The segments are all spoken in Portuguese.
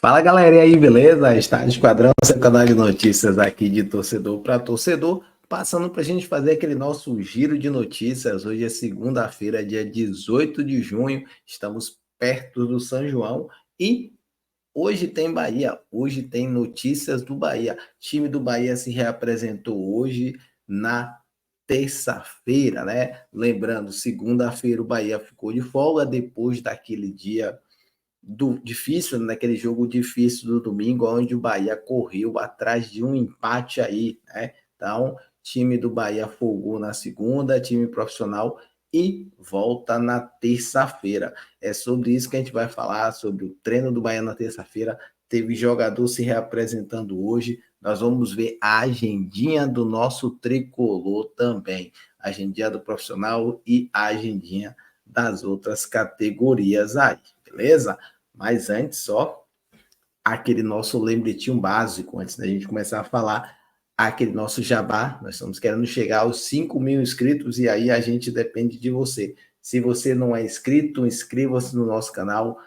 Fala galera, e aí, beleza? Está no Esquadrão, seu canal de notícias aqui de torcedor para torcedor, passando para a gente fazer aquele nosso giro de notícias. Hoje é segunda-feira, dia 18 de junho, estamos perto do São João e hoje tem Bahia, hoje tem notícias do Bahia. O time do Bahia se reapresentou hoje na terça-feira, né? Lembrando, segunda-feira o Bahia ficou de folga depois daquele dia difícil, naquele jogo difícil do domingo, onde o Bahia correu atrás de um empate aí, né? Então, time do Bahia folgou na segunda, time profissional, e volta na terça-feira. É sobre isso que a gente vai falar, sobre o treino do Bahia na terça-feira. Teve jogador se reapresentando hoje. Nós vamos ver a agendinha do nosso tricolor também. A agendinha do profissional e a agendinha das outras categorias aí, beleza? Mas antes, só aquele nosso lembretinho básico, antes da gente começar a falar, aquele nosso jabá. Nós estamos querendo chegar aos 5.000 inscritos e aí a gente depende de você. Se você não é inscrito, inscreva-se no nosso canal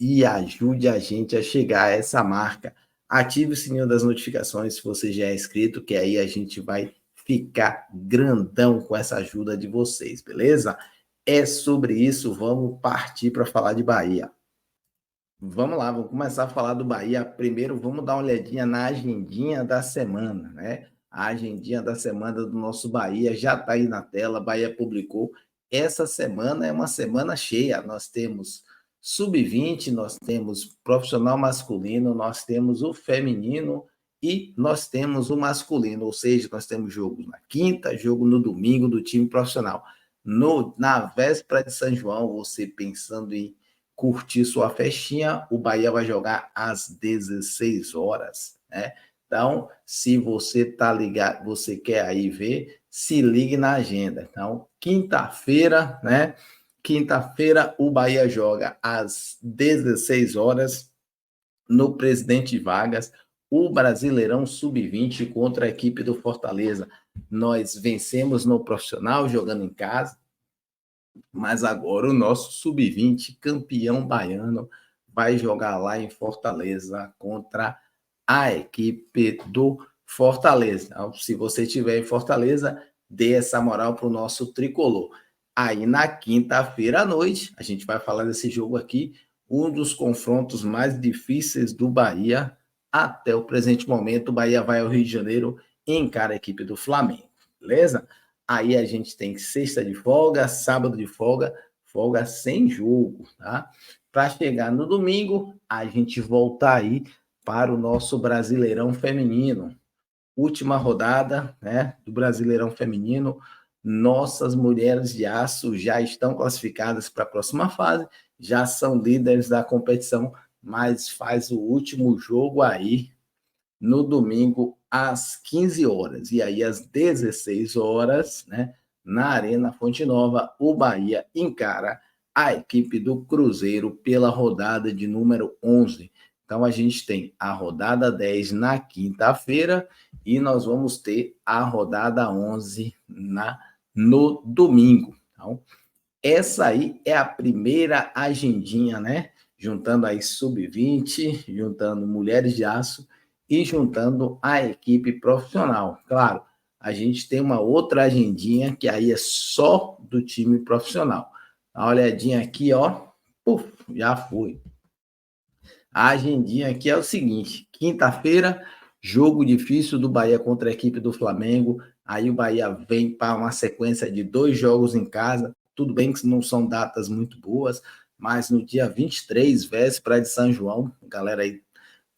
e ajude a gente a chegar a essa marca. Ative o sininho das notificações se você já é inscrito, que aí a gente vai ficar grandão com essa ajuda de vocês, beleza? É sobre isso, vamos partir para falar de Bahia. Vamos lá, vamos começar a falar do Bahia. Primeiro, vamos dar uma olhadinha na agendinha da semana, né? A agendinha da semana do nosso Bahia já está aí na tela, Bahia publicou. Essa semana é uma semana cheia. Nós temos sub-20, nós temos profissional masculino, nós temos o feminino e nós temos o masculino, ou seja, nós temos jogo na quinta, jogo no domingo do time profissional. Na véspera de São João, você pensando em curtir sua festinha, o Bahia vai jogar às 16 horas, né? Então, se você tá ligado, você quer aí ver, se ligue na agenda. Então, quinta-feira, né? Quinta-feira o Bahia joga às 16 horas no Presidente Vargas, o Brasileirão Sub-20 contra a equipe do Fortaleza. Nós vencemos no profissional jogando em casa, mas agora o nosso sub-20, campeão baiano, vai jogar lá em Fortaleza contra a equipe do Fortaleza. Então, se você estiver em Fortaleza, dê essa moral para o nosso tricolor. Aí na quinta-feira à noite, a gente vai falar desse jogo aqui, um dos confrontos mais difíceis do Bahia até o presente momento. O Bahia vai ao Rio de Janeiro e encara a equipe do Flamengo, beleza? Aí a gente tem sexta de folga, sábado de folga, folga sem jogo, tá? Para chegar no domingo, a gente volta aí para o nosso Brasileirão Feminino. Última rodada, né, do Brasileirão Feminino. Nossas mulheres de aço já estão classificadas para a próxima fase, já são líderes da competição, mas faz o último jogo aí no domingo às 15 horas. E aí, às 16 horas, né, na Arena Fonte Nova, o Bahia encara a equipe do Cruzeiro pela rodada de número 11. Então, a gente tem a rodada 10 na quinta-feira e nós vamos ter a rodada 11 no domingo. Então, essa aí é a primeira agendinha, né? Juntando aí sub-20, juntando mulheres de aço e juntando a equipe profissional. Claro, a gente tem uma outra agendinha que aí é só do time profissional. Dá uma olhadinha aqui, ó. Puf, já foi. A agendinha aqui é o seguinte: quinta-feira, jogo difícil do Bahia contra a equipe do Flamengo. Aí o Bahia vem para uma sequência de 2 jogos em casa. Tudo bem que não são datas muito boas, mas no dia 23, véspera de São João, galera aí,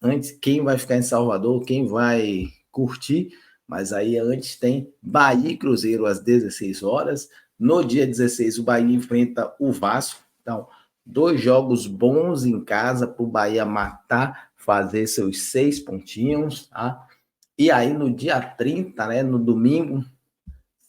antes, quem vai ficar em Salvador, quem vai curtir, mas aí antes tem Bahia e Cruzeiro às 16 horas. No dia 16, o Bahia enfrenta o Vasco. Então, 2 jogos bons em casa para o Bahia matar, fazer seus 6 pontinhos, tá? E aí no dia 30, né, no domingo,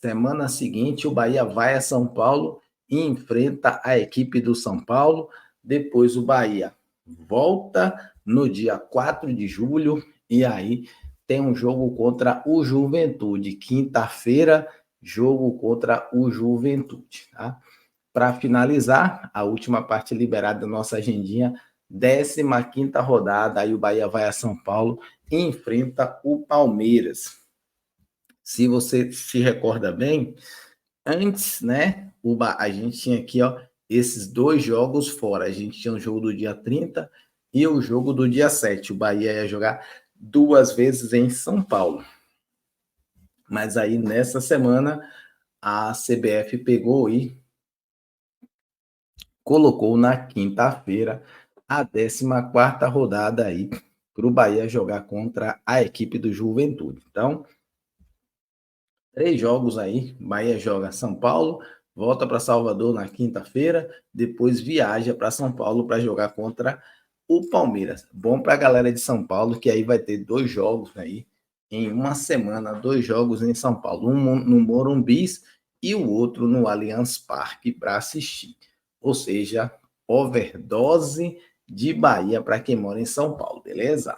semana seguinte, o Bahia vai a São Paulo e enfrenta a equipe do São Paulo. Depois o Bahia volta no dia 4 de julho e aí tem um jogo contra o Juventude. Quinta-feira, jogo contra o Juventude, tá? Para finalizar, a última parte liberada da nossa agendinha, 15ª rodada, aí o Bahia vai a São Paulo e enfrenta o Palmeiras. Se você se recorda bem, antes, né, a gente tinha aqui, ó, esses 2 jogos fora. A gente tinha o jogo do dia 30 e o jogo do dia 7. O Bahia ia jogar 2 vezes em São Paulo. Mas aí, nessa semana, a CBF pegou e colocou na quinta-feira a 14ª rodada aí para o Bahia jogar contra a equipe do Juventude. Então, 3 jogos aí, Bahia joga São Paulo, volta para Salvador na quinta-feira, depois viaja para São Paulo para jogar contra o Palmeiras. Bom para a galera de São Paulo, que aí vai ter 2 jogos aí em uma semana, 2 jogos em São Paulo, um no Morumbi e o outro no Allianz Parque para assistir. Ou seja, overdose de Bahia para quem mora em São Paulo, beleza?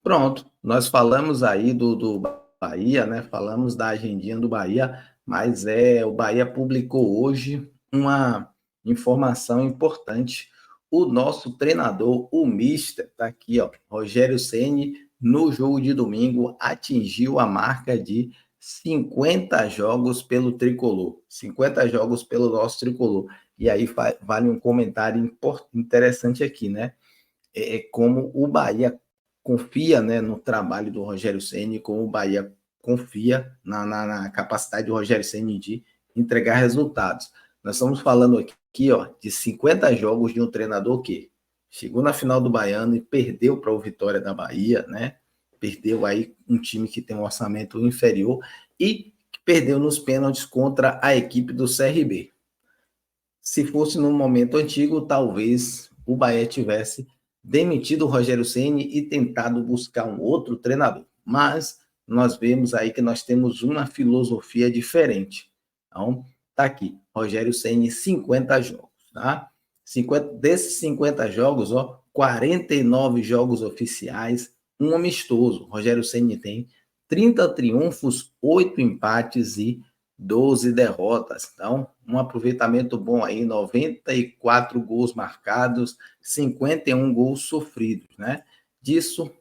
Pronto, nós falamos aí do Bahia, né? Falamos da agendinha do Bahia, mas o Bahia publicou hoje uma informação importante. O nosso treinador, o Mister, tá aqui, ó, Rogério Ceni, no jogo de domingo atingiu a marca de 50 jogos pelo tricolor, 50 jogos pelo nosso tricolor. E aí vale um comentário interessante aqui, né? Como o Bahia confia, né, no trabalho do Rogério Ceni, como o Bahia confia na capacidade do Rogério Ceni de entregar resultados. Nós estamos falando aqui, ó, de 50 jogos de um treinador que chegou na final do Baiano e perdeu para o Vitória da Bahia, né? Perdeu aí um time que tem um orçamento inferior e perdeu nos pênaltis contra a equipe do CRB. Se fosse no momento antigo, talvez o Bahia tivesse demitido o Rogério Ceni e tentado buscar um outro treinador. Mas nós vemos aí que nós temos uma filosofia diferente. Então, tá aqui, Rogério Ceni, 50 jogos, tá? Desses 50 jogos, ó, 49 jogos oficiais, um amistoso. Rogério Ceni tem 30 triunfos, 8 empates e 12 derrotas. Então, um aproveitamento bom aí, 94 gols marcados, 51 gols sofridos, né? Disso,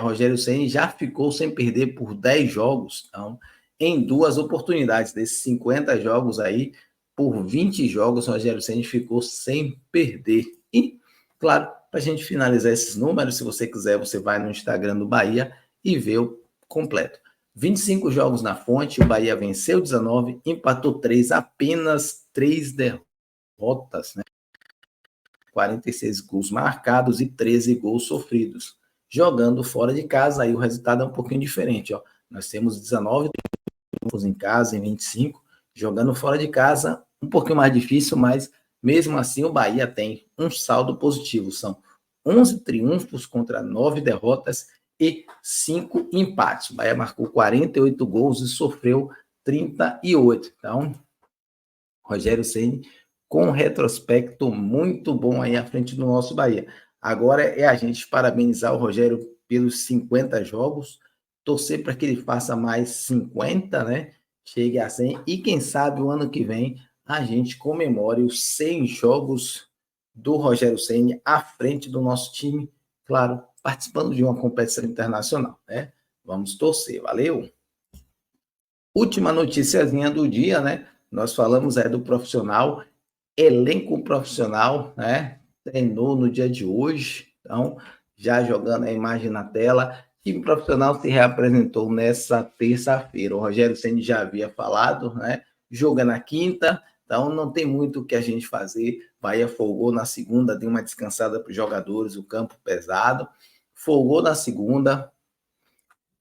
Rogério Ceni já ficou sem perder por 10 jogos, então, em 2 oportunidades. Desses 50 jogos aí, por 20 jogos, Rogério Ceni ficou sem perder. E, claro, para a gente finalizar esses números, se você quiser, você vai no Instagram do Bahia e vê o completo. 25 jogos na fonte, o Bahia venceu 19, empatou 3, apenas 3 derrotas, né? 46 gols marcados e 13 gols sofridos. Jogando fora de casa, aí o resultado é um pouquinho diferente, ó. Nós temos 19 triunfos em casa, em 25, jogando fora de casa, um pouquinho mais difícil, mas mesmo assim o Bahia tem um saldo positivo, são 11 triunfos contra 9 derrotas e 5 empates. O Bahia marcou 48 gols e sofreu 38. Então, Rogério Ceni com um retrospecto muito bom aí à frente do nosso Bahia. Agora é a gente parabenizar o Rogério pelos 50 jogos, torcer para que ele faça mais 50, né? Chegue a 100 e quem sabe o ano que vem a gente comemore os 100 jogos do Rogério Ceni à frente do nosso time, claro, participando de uma competição internacional, né? Vamos torcer, valeu? Última noticiazinha do dia, né? Nós falamos do profissional, elenco profissional, né? Treinou no dia de hoje, então, já jogando a imagem na tela. Time profissional se reapresentou nessa terça-feira. O Rogério Ceni já havia falado, né? Joga na quinta, então não tem muito o que a gente fazer. Bahia folgou na segunda, deu uma descansada para os jogadores, o campo pesado. Folgou na segunda,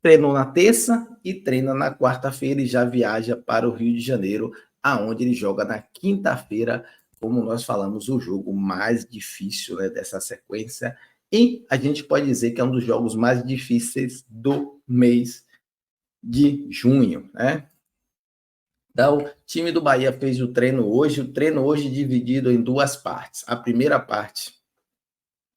treinou na terça e treina na quarta-feira e já viaja para o Rio de Janeiro, aonde ele joga na quinta-feira, como nós falamos, o jogo mais difícil, né, dessa sequência. E a gente pode dizer que é um dos jogos mais difíceis do mês de junho, né? Então, o time do Bahia fez o treino hoje dividido em 2 partes. A primeira parte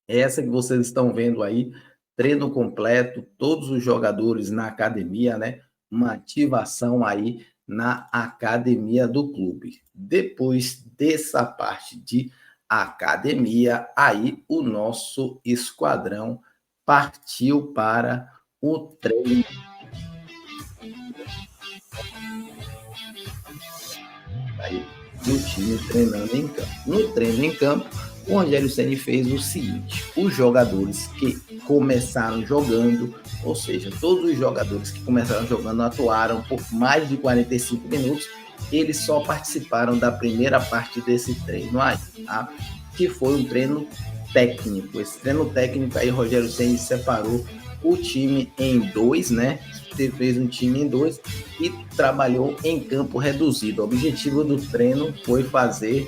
é essa que vocês estão vendo aí, treino completo, todos os jogadores na academia, né? Uma ativação aí na academia do clube. Depois dessa parte de academia, aí o nosso esquadrão partiu para o treino. Aí, do time treinando em campo. No treino em campo, o Rogério Ceni fez o seguinte: os jogadores que começaram jogando, ou seja, todos os jogadores que começaram jogando atuaram por mais de 45 minutos, eles só participaram da primeira parte desse treino aí, tá? Que foi um treino técnico. Esse treino técnico aí, Rogério Ceni separou o time em dois, né? Fez um time em dois e trabalhou em campo reduzido. O objetivo do treino foi fazer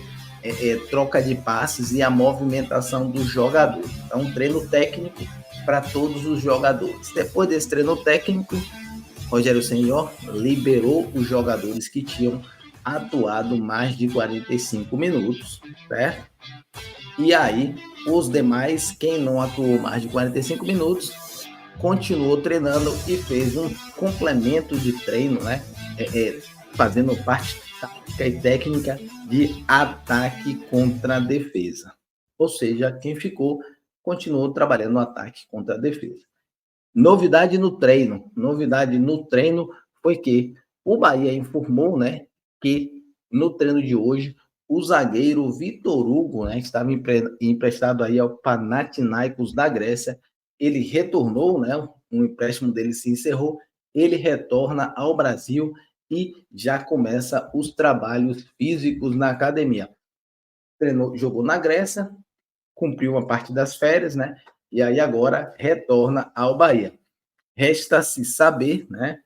troca de passes e a movimentação do jogador. Então, um treino técnico para todos os jogadores. Depois desse treino técnico, Rogério Ceni liberou os jogadores que tinham atuado mais de 45 minutos, certo? E aí, os demais, quem não atuou mais de 45 minutos, continuou treinando e fez um complemento de treino, né? Fazendo parte tática e técnica de ataque contra a defesa. Ou seja, quem ficou continuou trabalhando no ataque contra a defesa. Novidade no treino foi que o Bahia informou, né, que no treino de hoje o zagueiro Vitor Hugo, né, que estava emprestado aí ao Panathinaikos da Grécia, ele retornou, né, o empréstimo dele se encerrou, ele retorna ao Brasil e já começa os trabalhos físicos na academia. Treinou, jogou na Grécia, cumpriu uma parte das férias, né, e aí agora retorna ao Bahia. Resta-se saber, né,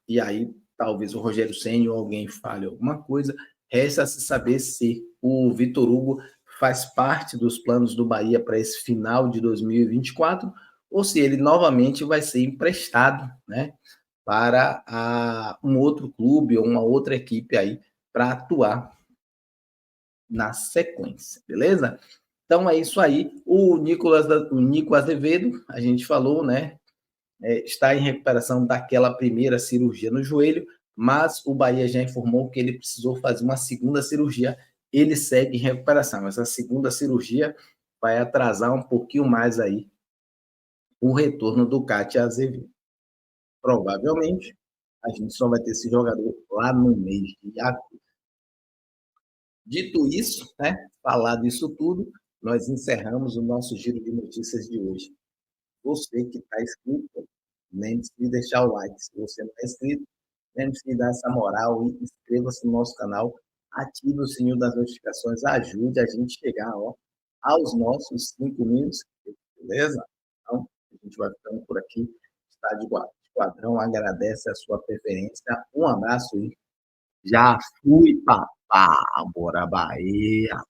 e aí talvez o Rogério Ceni ou alguém fale alguma coisa, resta-se saber se o Vitor Hugo faz parte dos planos do Bahia para esse final de 2024 ou se ele novamente vai ser emprestado, né, para um outro clube ou uma outra equipe aí para atuar na sequência, beleza? Então é isso aí. O Nico Azevedo, a gente falou, né, está em recuperação daquela primeira cirurgia no joelho, mas o Bahia já informou que ele precisou fazer uma segunda cirurgia. Ele segue em recuperação, mas a segunda cirurgia vai atrasar um pouquinho mais aí o retorno do Cátia Azevedo. Provavelmente a gente só vai ter esse jogador lá no mês de agosto. Dito isso, né, falado isso tudo, nós encerramos o nosso giro de notícias de hoje. Você que está inscrito, lembre-se de deixar o like. Se você não está inscrito, lembre-se de dar essa moral e inscreva-se no nosso canal. Ative o sininho das notificações, ajude a gente a chegar aos nossos 5.000 inscritos, beleza? Então, a gente vai ficando por aqui. Está de Esquadrão agradece a sua preferência. Um abraço e já fui, papá. Bora, Bahia!